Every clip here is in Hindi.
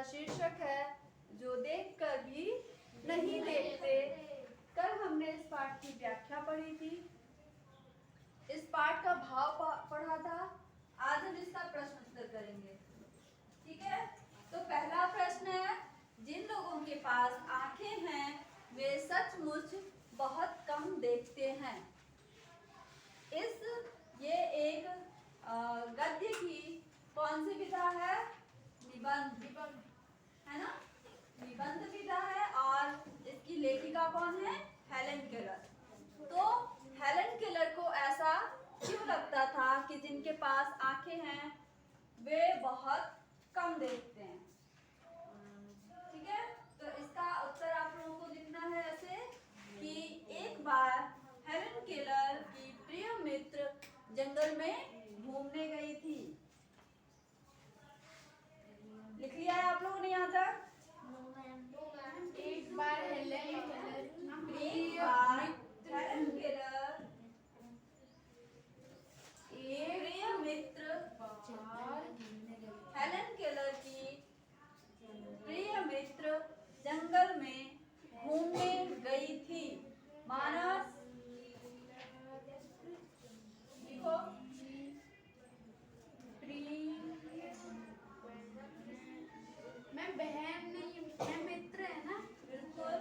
शीर्षक है जो देखकर भी नहीं देखते। कल हमने इस पाठ की व्याख्या पढ़ी थी, इस पाठ का भाव पढ़ा था। आज हम इसका प्रश्न उत्तर करेंगे, ठीक है। तो पहला प्रश्न है, जिन लोगों के पास आंखें हैं वे सचमुच बहुत कम देखते हैं। ये एक गद्य की कौन सी विधा है? निबंध है ना, निबंध विधा है। और इसकी लेखिका कौन है? Helen Keller. तो हेलेन केलर को ऐसा क्यों लगता था कि जिनके पास आंखें हैं वे बहुत कम देखते हैं, ठीक है। तो इसका उत्तर आप लोगों को लिखना है ऐसे कि एक बार हेलेन केलर की प्रिय मित्र जंगल में घूमने गई थी। लिख लिया है आप लोगों ने यहाँ तक? एक बार हेलेन केलर प्रिय मित्र हेलेन केलर की प्रिय मित्र जंगल में घूमने गई थी। मानस लिखो। मैं बहन नहीं, मैं मित्र है ना। बिल्कुल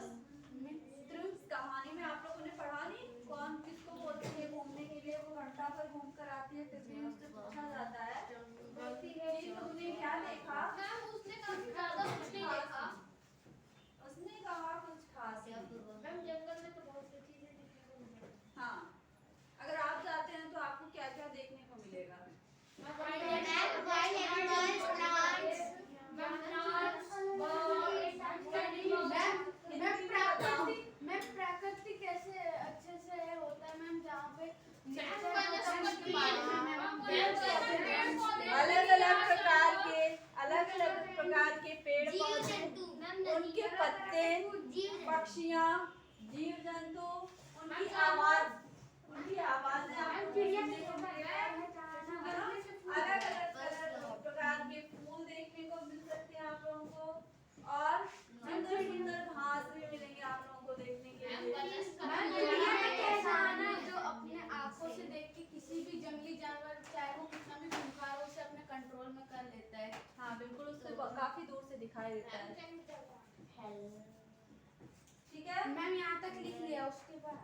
मित्र। कहानी में आप लोगों ने पढ़ा नहीं, कौन किसको बोलते हैं घूमने के लिए? वो घंटा पर घूम कर आती है, फिर भी उससे पूछा जाता है कि तुमने क्या देखा? उसने कहा उसने कहा कुछ खास। मैम जंगल में तो बहुत सी चीजें देखने को। हाँ, अगर आप जाते हैं तो आपको क्या क्या देखने को मिलेगा? मैं प्राकृतिक कैसे अच्छे से होता है मैम, जहाँ पे अलग अलग प्रकार के पेड़ पौधे, उनके पत्ते, पक्षियाँ, जीव जंतु, उनकी आवाजें अलग अलग प्रकार के फूल देखने को मिल सकते हैं आप लोगों को, और सुंदर सुंदर घास भी मिलेंगे आप लोगों को देखने के लिए। जो अपने आंखों से देख के किसी भी जंगली जानवर चाहे वो कितना भी खूंखार हो उसे अपने कंट्रोल में कर लेता है। हाँ बिल्कुल, उससे काफी दूर से दिखाई देता है, ठीक है। मैम यहाँ तक लिख लिया। उसके बाद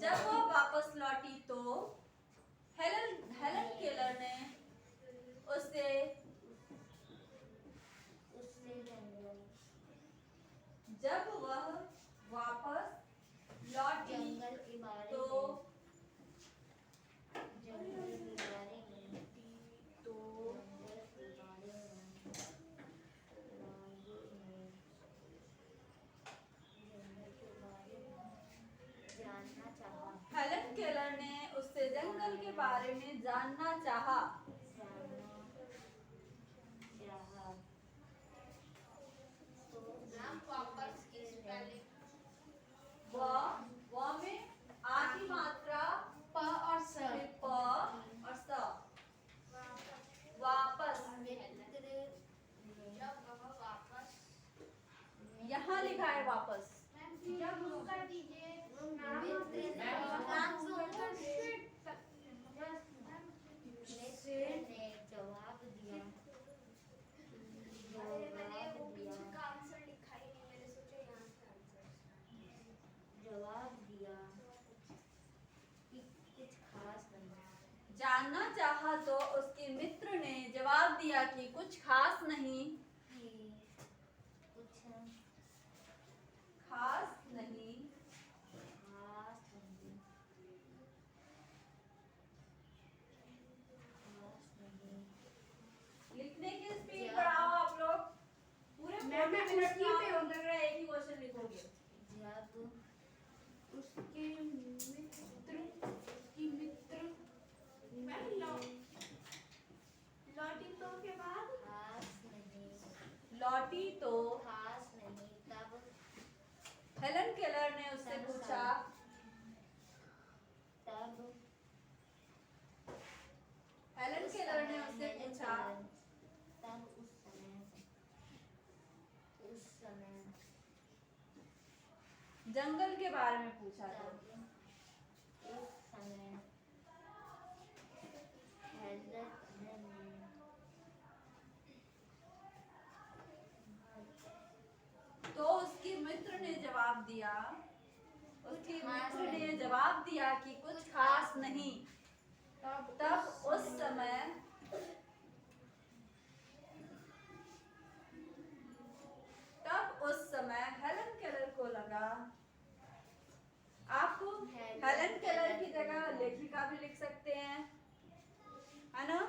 जब वो वापस लौटी तो हेलेन केलर ने उससे जब वह वापस लौटी तो हेलेन केलर ने उससे जंगल के बारे में जानना चाहा। व में आ की मात्रा प और स। प और स। वापस यहाँ लिखा है वापस। कर दीजिए। जवाब दिया कि कुछ खास नहीं। जानना चाहा तो उसके मित्र ने जवाब दिया कि कुछ खास नहीं। कुछ खास नहीं। लिखने की स्पीड बढ़ाओ आप लोग। पूरे मैं मिनट उसी पे लग रहा है, एक ही क्वेश्चन लिखोगे। जब उसके मित्र लौटी तो के बाद लौटी तो खास नहीं तब हेलेन केलर ने उससे पूछा। हेलेन केलर ने उससे पूछा। तब जंगल के बारे में पूछा था। तब उस समय हैजत ने तो उसके मित्र ने जवाब दिया, उसके खास मित्र ने नहीं। जवाब दिया कि कुछ खास नहीं। तब उस समय हेलन केलर को लगा, आपको हेलन केलर की जगह लेखिका भी लिख सकते हैं, है ना।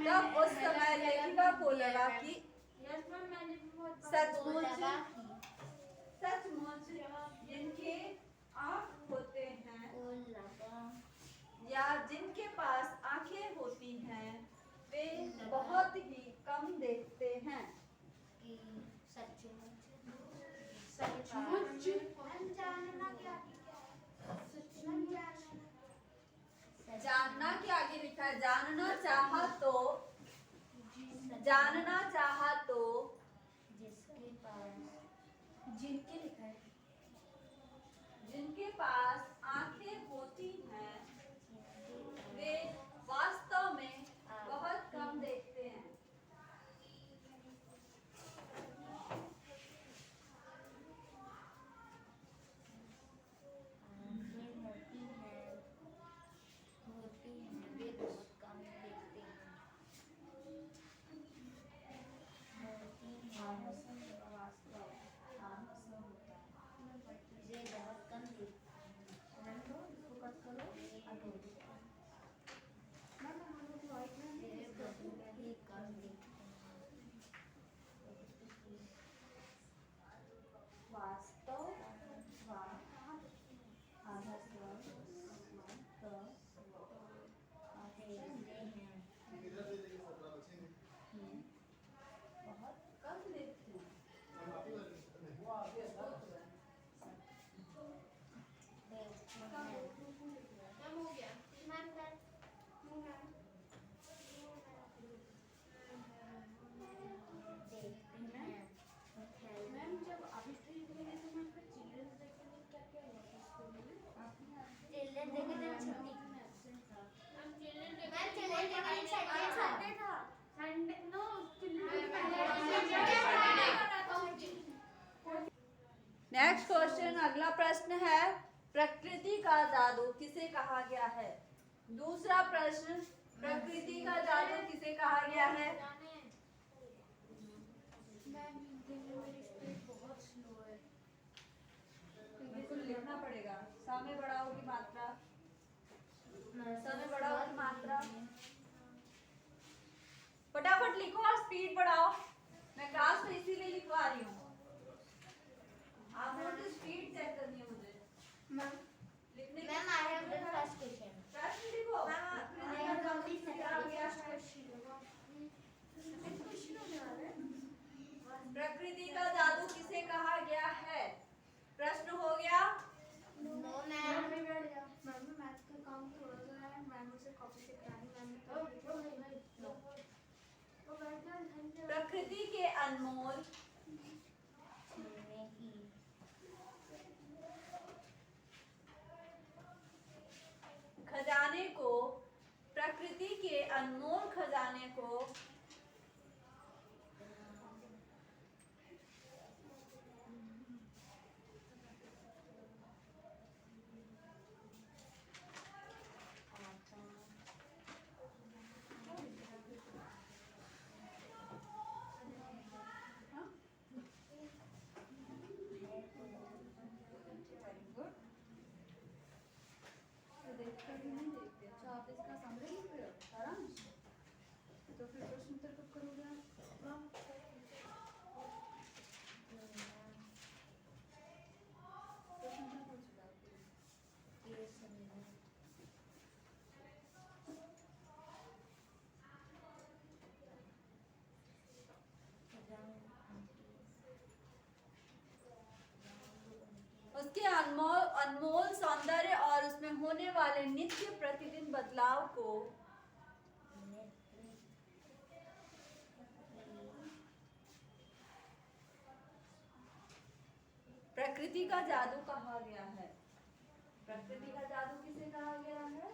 तब उस समय लेखिका को लगा कि सचमुच लगा सचमुच जिनके आँख होते हैं को लगा या जिनके पास आंखें होती हैं वे बहुत ही कम देखते हैं। कि सचमुच जानना के आगे लिखा है जानना चाहा तो जिसके पास जिनके लिखा है जिनके पास आंखें होती हैं वे वास्तव में बहुत कम देखते हैं। आंखें होती हैं वे बहुत कम देखते हैं। होती हैं वे बहुत कम देखते हैं। वे बहुत ही कम देखते हैं। वास्तव आधा स्वर देखते हैं बहुत कम देखते हैं। मैम जब अभी ट्रीट हुई तो मैं फिर चिल्ड्रंस डे के लिए क्या क्या हुआ था स्कूल में? चिल्ड्रन डे के दिन छुट्टी मैं absent था। मैम चिल्ड्रन डे के दिन संडे था। संडे नो नेक्स्ट क्वेश्चन, अगला प्रश्न है प्रकृति का जादू किसे कहा गया है। दूसरा प्रश्न, प्रकृति का जादू किसे कहा गया है। मैम हिंदी में मेरी स्पीड बहुत स्लो है। बिल्कुल लिखना पड़ेगा, सामने बढ़ाओ की मात्रा, सामने बढ़ाओ की मात्रा, फटाफट लिखो और स्पीड बढ़ाओ। मैं क्लास में इसीलिए लिखवा रही हूँ, आप लोगों की स्पीड चेक करनी है मुझे। मैम लिखने की ma'am I have the first question. प्रश्न लिखो। I have complete प्रकृति का जादू किसे कहा गया है। प्रश्न हो गया। नो मैम मैम बैठ जा। मैम मैथ का काम थोड़ा सा है, मैम से कॉपी से करानी। मैम ने तो बैठ जा। प्रकृति के अनमोल छीनने की खजाने को, प्रकृति के अनमोल खजाने को आप इसका समरी लिख रहे हो सारांश, तो फिर प्रश्न उत्तर कब करोगे आप। प्रश्न उत्तर पूछेगा आपको। ये सुनने उसके अनमोल अनमोल सौंदर्य और उसमें होने वाले नित्य प्रतिदिन बदलाव को प्रकृति का जादू कहा गया है। प्रकृति का जादू किसे कहा गया है?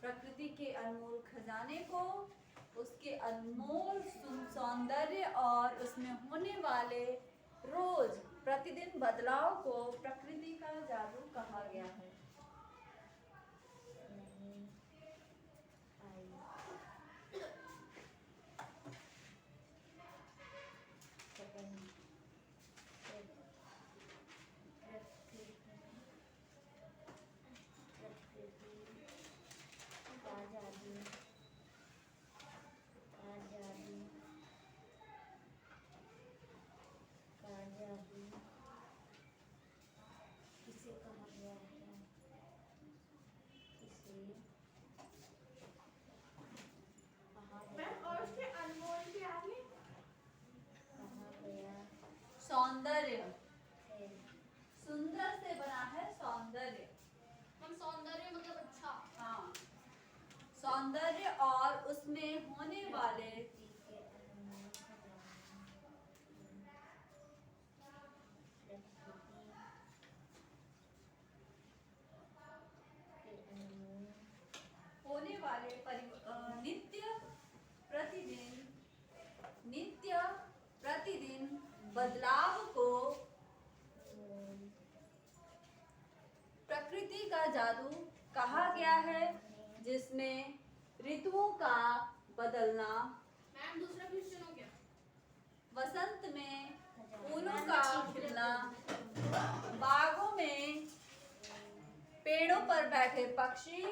प्रकृति के अनमोल खजाने को, उसके अनमोल सौंदर्य और उसमें होने वाले रोज प्रतिदिन बदलाव को प्रकृति का जादू कहा गया है। सौंदर्य, सुंदर से बना है सौंदर्य। हम सौंदर्य मतलब अच्छा। हाँ, सौंदर्य और उसमें होने वाले नित्य प्रतिदिन बदलाव को प्रकृति का जादू कहा गया है, जिसमें ऋतुओं का बदलना, मैम दूसरा क्वेश्चन हो गया। वसंत में फूलों का खिलना, बागों में पेड़ों पर बैठे पक्षी,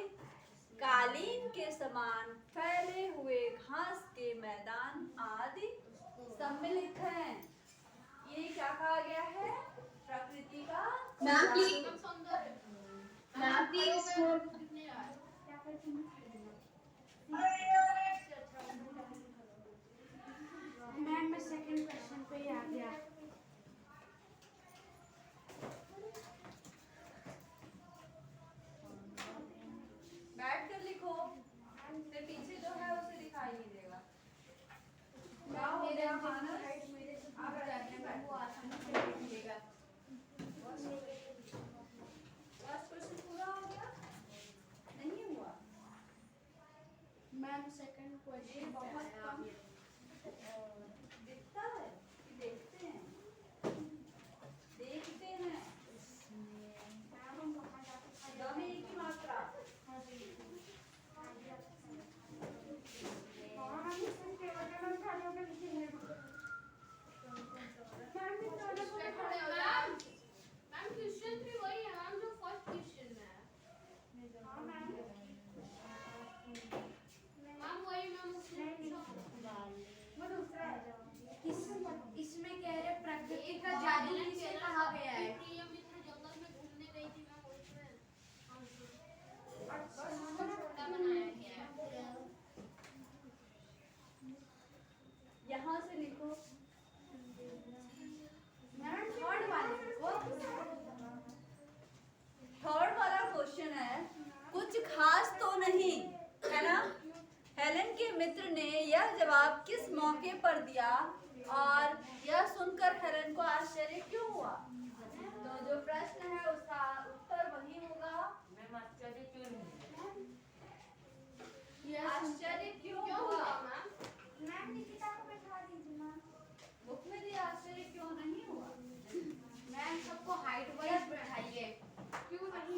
कालीन के समान फैले हुए घास के मैदान आदि सम्मिलित हैं। ये क्या कहा गया है? प्रकृति का मैम प्लीज जादू। सौंदर्य। मैम प्लीज मैम मैं सेकंड क्वेश्चन पे ही आ गया। बैठ कर लिखो, फिर पीछे जो है उसे दिखाई नहीं देगा। क्या हो मेरे गया हाथ मानस? हाइट मेरे से दूर जाने में वो आसानी से नहीं मिलेगा। फर्स्ट क्वेश्चन पूरा हो गया? नहीं हुआ? मैम सेकंड क्वेश्चन बहुत कम दिखता है कि देखते हैं? देखते हैं। द में एक ही मात्रा। मैम क्वेश्चन भी वही है मैम जो फर्स्ट क्वेश्चन में है। मैम वही मैम इसमें कह रहे प्रकृति का जादू किसे कहा गया है? प्रिय मित्र जंगल में घूमने गई थी मैम, उसमें अच्छा छोटा बनाया गया है। यहाँ से लिखो। मैम थर्ड वाले को थर्ड वाला क्वेश्चन है, कुछ खास तो नहीं है ना? हेलन के मित्र ने यह जवाब किस मौके पर दिया और यह सुनकर हेलन को आश्चर्य क्यों हुआ? तो जो प्रश्न है उसका उत्तर वही होगा। आश्चर्य क्यों हुआ? मैम निकिता को बैठा दीजिए मैम। बुक में दिया आश्चर्य क्यों नहीं हुआ? मैम सबको हाइट वाइज बैठाइए। क्यों नहीं?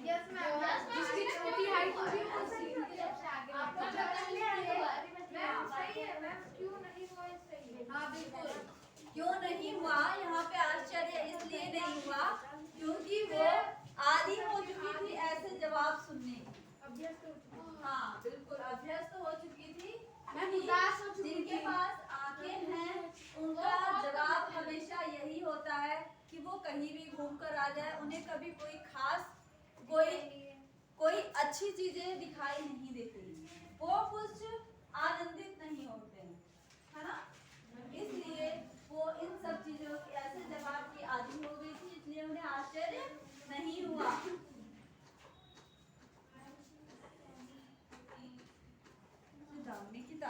Yes ma'am. जिसकी छोटी हाइट होगी वो सीढ़ी की तरफ से आगे आप बढ़ता लोग है। मैम सही है मैम, क्यों नहीं हुआ सही है। हाँ बिल्कुल, क्यों नहीं हुआ? यहाँ पे आश्चर्य इसलिए नहीं हुआ क्योंकि वो आदी हो चुकी थी ऐसे जवाब सुनने की। अभ्यस्त हो चुका है। हाँ बिल्कुल, अभ्यस्त हो चुकी थी। मैं उदास हो चुकी जिनके थी। पास आंखें हैं उनका जवाब हमेशा यही होता है कि वो कहीं भी घूम कर आ जाए, उन्हें कभी कोई खास कोई अच्छी चीजें दिखाई नहीं देती, वो कुछ आनंदित नहीं होते हैं, है ना? इसलिए वो इन सब चीजों के ऐसे जवाब की आदी हो गई थी, इसलिए उन्हें आश्चर्य नहीं हुआ। निकिता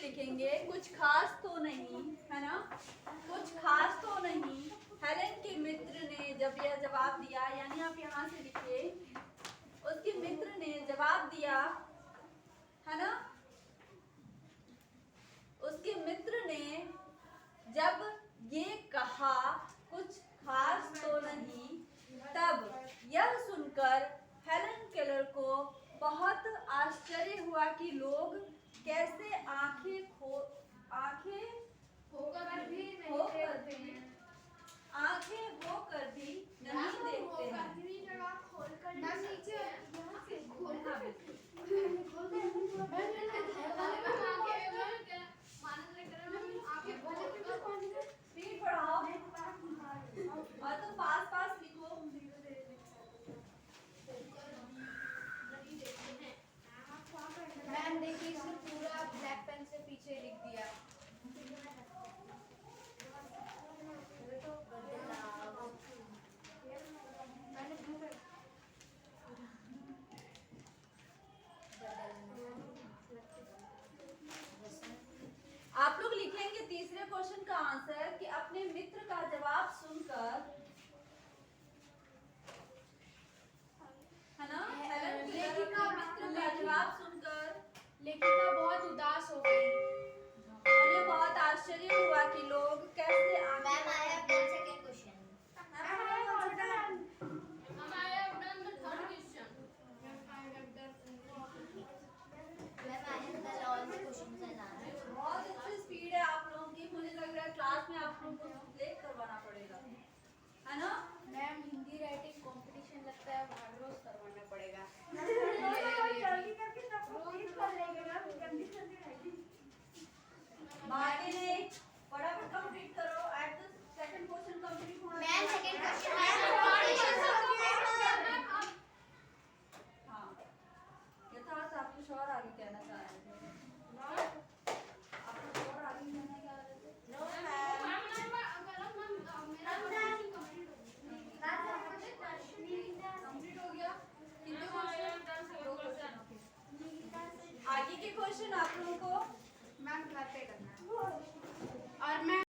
लिखेंगे कुछ खास तो नहीं, है ना, कुछ खास तो नहीं। हेलेन के मित्र ने जब यह जवाब दिया, यानी आप यहाँ से लिखिए, उसके मित्र ने जवाब दिया, है ना, उसके मित्र ने जब ये कहा कुछ खास तो नहीं, तब यह सुनकर हेलन केलर को बहुत आश्चर्य हुआ कि लोग कैसे आंखें होकर भी नहीं होकर देखते भी हैं। आंखें होकर भी नहीं देखते हैं। मैम नीचे यहाँ से खोल स्पीड बढ़ाओ और तुम पास पास लिखो। मैम देखिए इसने पूरा ब्लैक पेन से पीछे लिख दिया। आप लोग लिखेंगे तीसरे क्वेश्चन का आंसर कि अपने मित्र का जवाब सुनकर, है ना, हेलन केलर अपने मित्र का जवाब सुनकर लेखिका बहुत उदास हो गई। उन्हें बहुत आश्चर्य हुआ कि लोग कैसे